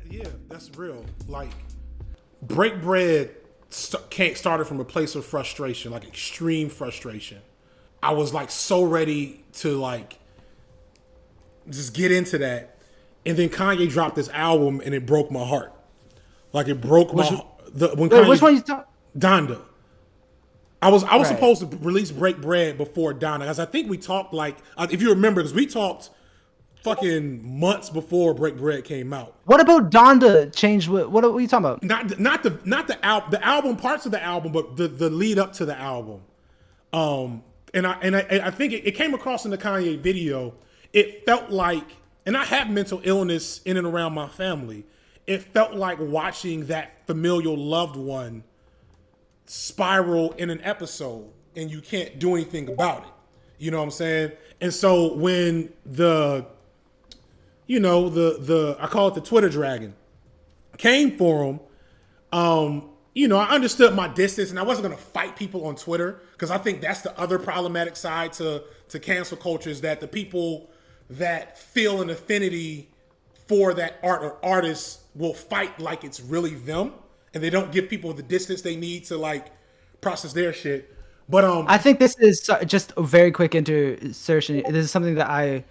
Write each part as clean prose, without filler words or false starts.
Yeah, that's real. Like, Break Bread started from a place of frustration, like extreme frustration. I was like so ready to like just get into that, and then Kanye dropped this album, and it broke my heart. Like it broke Which my when wait, which Kanye one you talk? Donda. I was Right. supposed to release Break Bread before Donda, because I think we talked like if you remember, because we talked fucking months before Break Bread came out. What about Donda changed? What are you talking about? Not the album, parts of the album, but the lead up to the album. And I think it came across in the Kanye video. It felt like, and I have mental illness in and around my family. It felt like watching that familial loved one spiral in an episode, and you can't do anything about it. You know what I'm saying? And so when I call it the Twitter dragon came for him, I understood my distance, and I wasn't going to fight people on Twitter, because I think that's the other problematic side to cancel culture, is that the people that feel an affinity for that art or artist will fight like it's really them, and they don't give people the distance they need to like process their shit. But I think this is just a very quick insertion. This is something that I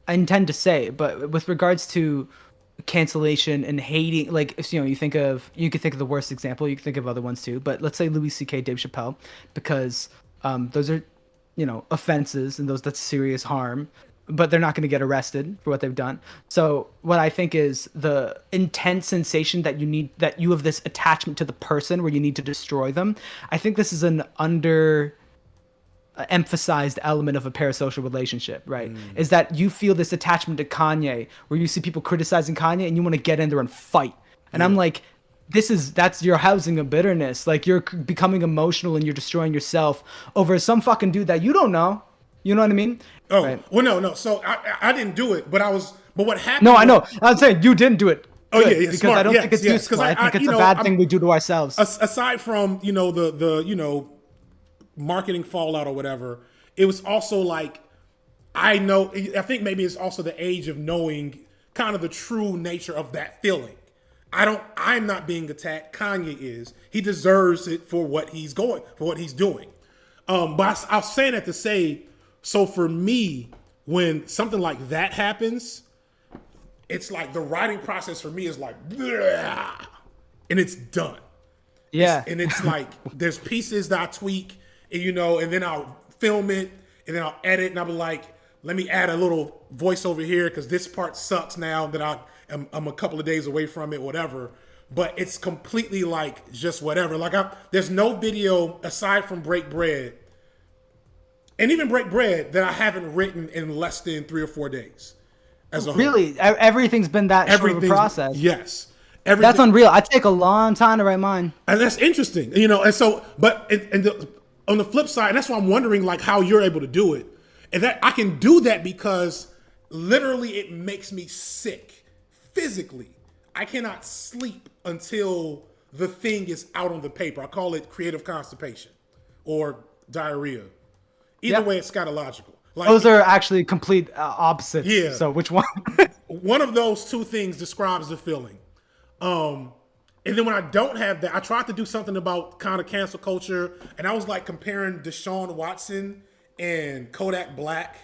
intend to say, but with regards to cancellation and hating, like if you could think of the worst example, you could think of other ones too. But let's say Louis C.K., Dave Chappelle, because those are offenses, and that's serious harm, but they're not going to get arrested for what they've done. So what I think is the intense sensation that you have this attachment to the person where you need to destroy them. I think this is an under emphasized element of a parasocial relationship, right? Is that you feel this attachment to Kanye, where you see people criticizing Kanye and you want to get in there and fight. And I'm like, that's your housing of bitterness. Like, you're becoming emotional and you're destroying yourself over some fucking dude that you don't know. You know what I mean? Oh, right. Well, no. So I didn't do it, but what happened? No, I know. I'm saying you didn't do it. Oh, Good, yeah, because smart. I don't Yes, think it's yes, useful. 'cause I think it's a bad thing we do to ourselves. Aside from the marketing fallout or whatever, it was also like, I think maybe it's also the age of knowing kind of the true nature of that feeling. I'm not being attacked. Kanye is. He deserves it for what he's doing. But I was saying that to say, so for me, when something like that happens, it's like the writing process for me is like, "Bleh," and it's done. Yeah. It's like, there's pieces that I tweak, and then I'll film it, and then I'll edit, and I'll be like, let me add a little voiceover here, because this part sucks now that I'm a couple of days away from it, whatever. But it's completely like just whatever. Like, there's no video aside from Break Bread, and even Break Bread, that I haven't written in less than 3 or 4 days. As a whole. Really, everything's been that short of a process. Yes. That's unreal. I take a long time to write mine. And that's interesting, and so, but on the flip side, and that's why I'm wondering like how you're able to do it, and that I can do that because literally it makes me sick physically. I cannot sleep until the thing is out on the paper. I call it creative constipation or diarrhea. Either way, it's scatological. Like, those are actually complete opposites. Yeah. So which one? One of those two things describes the feeling. And then when I don't have that, I tried to do something about kind of cancel culture, and I was like comparing Deshaun Watson and Kodak Black,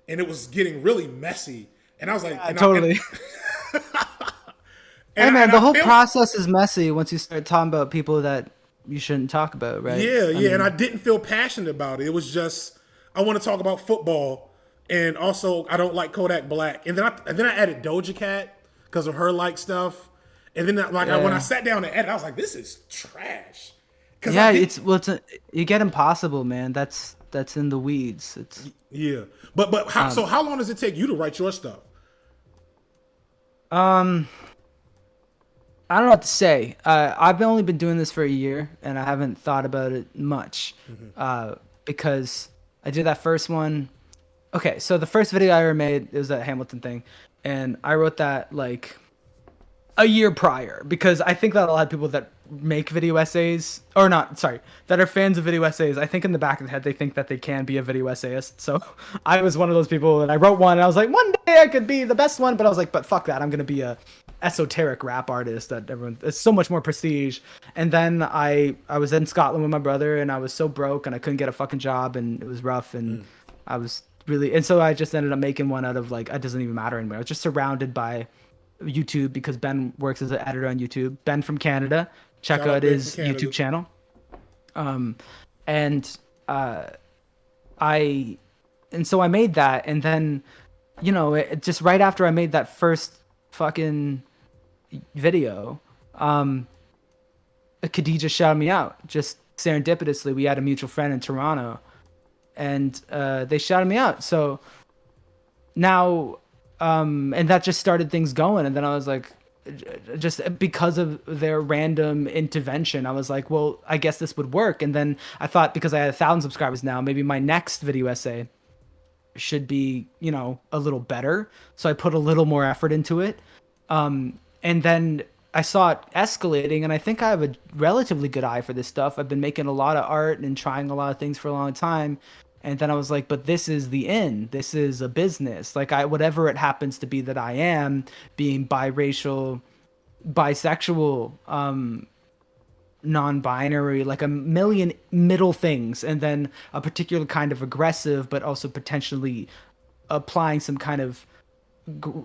and it was getting really messy. And I was like, totally. Hey man, the whole process is messy once you start talking about people that you shouldn't talk about, right? Yeah, and I didn't feel passionate about it. It was just, I want to talk about football, and also I don't like Kodak Black, and then I added Doja Cat because of her like stuff, and then when I sat down to edit, I was like, this is trash. Yeah, you get impossible, man. That's in the weeds. But how long does it take you to write your stuff? I don't know what to say. I've only been doing this for a year, and I haven't thought about it much, because I did that first one. Okay, so the first video I ever made, it was that Hamilton thing, and I wrote that like a year prior, because I think that a lot of people that make video essays, or not, sorry, that are fans of video essays, I think in the back of the head they think that they can be a video essayist. So I was one of those people, and I wrote one, and I was like, one day I could be the best one, but I was like, but fuck that, I'm gonna be a esoteric rap artist that everyone, it's so much more prestige. And then I was in Scotland with my brother, and I was so broke, and I couldn't get a fucking job, and it was rough, and I was really, and so I just ended up making one out of like, it doesn't even matter anymore. I was just surrounded by YouTube because Ben works as an editor on YouTube. Ben from Canada. Check Shout out out Ben his from Canada. YouTube channel. And I and so I made that, and then just right after I made that first fucking video, Khadija shouted me out. Just serendipitously, we had a mutual friend in Toronto, and they shouted me out. So now, and that just started things going. And then I was like, just because of their random intervention, I was like, well, I guess this would work. And then I thought, because I had 1,000 subscribers now, maybe my next video essay should be, a little better. So I put a little more effort into it. And then I saw it escalating, and I think I have a relatively good eye for this stuff. I've been making a lot of art and trying a lot of things for a long time. And then I was like, but this is the end. This is a business. Like, whatever it happens to be that I am, being biracial, bisexual, non-binary, like a million middle things, and then a particular kind of aggressive, but also potentially applying some kind of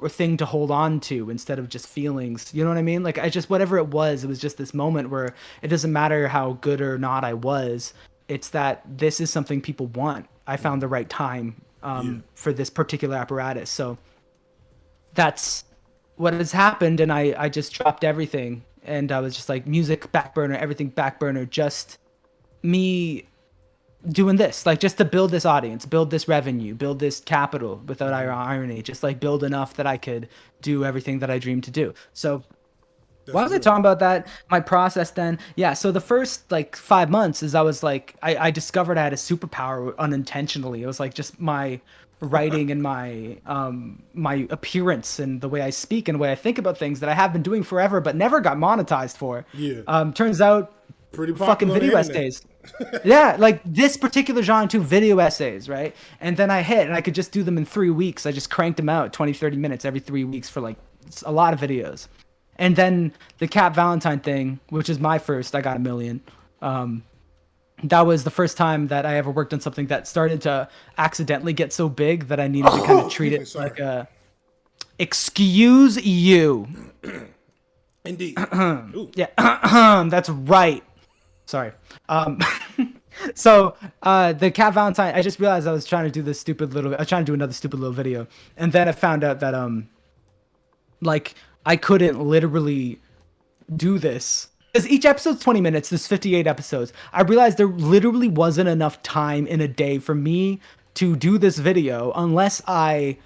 thing to hold on to instead of just feelings. You know what I mean? Like, I just, whatever it was just this moment where it doesn't matter how good or not I was. It's that this is something people want. I found the right time for this particular apparatus. So that's what has happened. And I just dropped everything. And I was just like, music back burner, everything back burner, just me doing this, like, just to build this audience, build this revenue, build this capital, without irony, just like build enough that I could do everything that I dreamed to do. So why was I talking about that? My process then? Yeah, so the first like 5 months is I was like, I discovered I had a superpower unintentionally. It was like just my writing and my appearance and the way I speak and the way I think about things that I have been doing forever but never got monetized for. Yeah. Turns out Pretty fucking popular on the video internet. essays. Yeah, like this particular genre too, video essays, right? And then I hit, and I could just do them in 3 weeks. I just cranked them out 20, 30 minutes every 3 weeks for like a lot of videos. And then the Cap Valentine thing, which is my first, I got 1 million. That was the first time that I ever worked on something that started to accidentally get so big that I needed to kind of treat it Sorry. like a, excuse you. Indeed. Ooh. Yeah, that's right. Sorry. So the Cat Valentine, I just realized I was trying to do this stupid little, I was trying to do another stupid little video, and then I found out that like I couldn't literally do this because each episode's 20 minutes. There's 58 episodes. I realized there literally wasn't enough time in a day for me to do this video unless I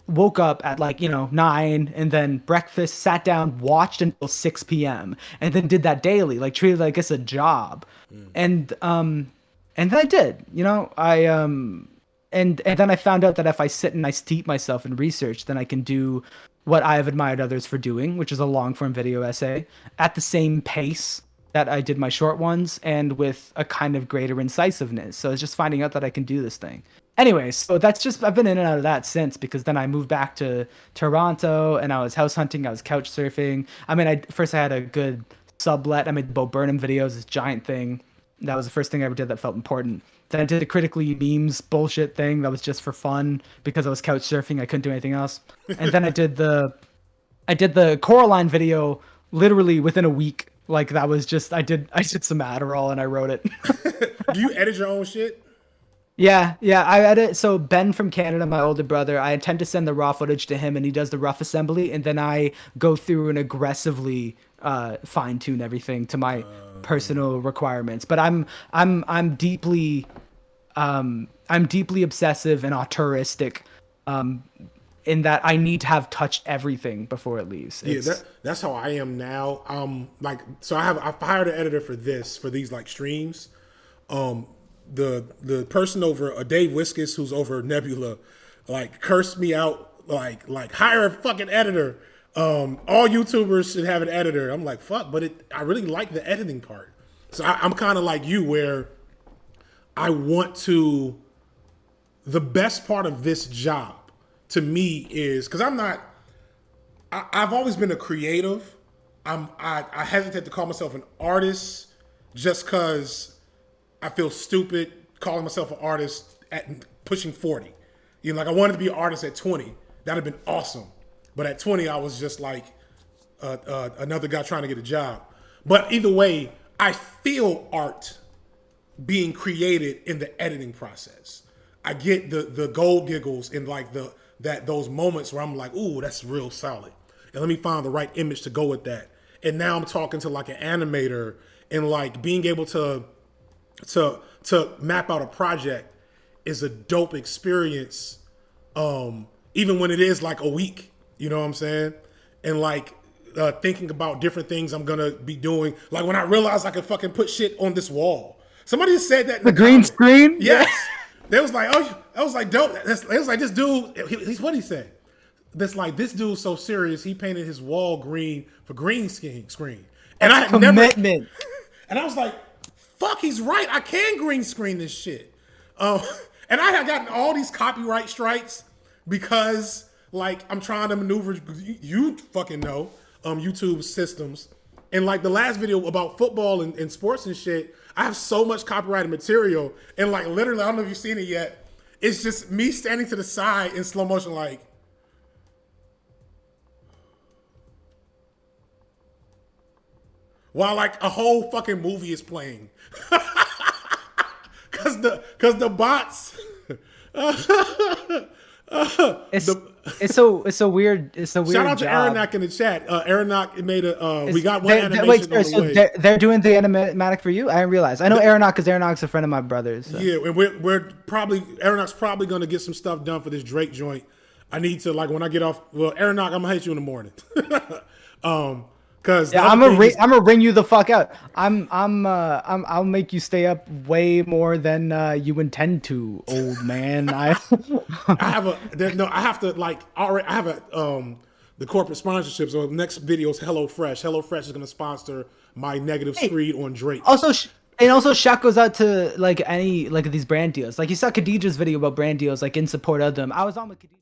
woke up at like 9 and then breakfast, sat down, watched until 6 p.m. and then did that daily, like treated like it's a job. And then I did, and then I found out that if I sit and I steep myself in research, then I can do what I have admired others for doing, which is a long form video essay at the same pace that I did my short ones and with a kind of greater incisiveness. So it's just finding out that I can do this thing. Anyways, so that's just, I've been in and out of that since, because then I moved back to Toronto and I was house hunting, I was couch surfing. I mean, first I had a good sublet. I made the Bo Burnham videos, this giant thing. That was the first thing I ever did that felt important. Then I did a critically memes bullshit thing that was just for fun because I was couch surfing. I couldn't do anything else. And then I did the Coraline video literally within a week. Like that was just, I did some Adderall and I wrote it. Do you edit your own shit? Yeah, I edit. So Ben from Canada, my older brother, I intend to send the raw footage to him, and he does the rough assembly, and then I go through and aggressively fine tune everything to my personal requirements. But I'm deeply obsessive and auteuristic, in that I need to have touched everything before it leaves. Yeah, that's how I am now. So I've hired an editor for these like streams. The person over Dave Wiskus, who's over Nebula, like cursed me out, like hire a fucking editor. All YouTubers should have an editor. I'm like, fuck, but I really like the editing part. So I'm kind of like you, where I want to. The best part of this job to me is because I've always been a creative. I hesitate to call myself an artist just because I feel stupid calling myself an artist at pushing 40. You know, like I wanted to be an artist at 20. That'd have been awesome. But at 20, I was just like another guy trying to get a job. But either way, I feel art being created in the editing process. I get the gold giggles and like those moments where I'm like, ooh, that's real solid. And let me find the right image to go with that. And now I'm talking to like an animator and like being able to map out a project is a dope experience. Even when it is like a week, you know what I'm saying? And like thinking about different things I'm gonna be doing. Like when I realized I could fucking put shit on this wall. Somebody said that in the green screen. Yes. They was like, oh, I was like, dope. It was like this dude. He's what he said. That's like this dude's so serious. He painted his wall green for green screen. And I had commitment. Never. And I was like, fuck, he's right. I can green screen this shit. And I had gotten all these copyright strikes because like I'm trying to maneuver. You fucking know YouTube systems. And like the last video about football and sports and shit, I have so much copyrighted material. And like literally, I don't know if you've seen it yet. It's just me standing to the side in slow motion like. While like a whole fucking movie is playing. Cause the bots. It's so weird. It's a weird. Shout out to job. Aronak in the chat. Aronak made a. We got one animation on the way. They're doing the animatic for you. I didn't realize. I know Aronak because Aronak's a friend of my brother's. So. Yeah, and we're probably Aronak's probably gonna get some stuff done for this Drake joint. I need to like when I get off. Well, Aronak, I'm gonna hit you in the morning. Cause yeah, I'm gonna ring you the fuck out. I'll make you stay up way more than you intend to, old man. I have to like already. I have the corporate sponsorship. So the next video is HelloFresh. HelloFresh is gonna sponsor my negative screed on Drake. Also, shout goes out to like any like these brand deals. Like you saw Khadijah's video about brand deals, like in support of them. I was on with Khadijah.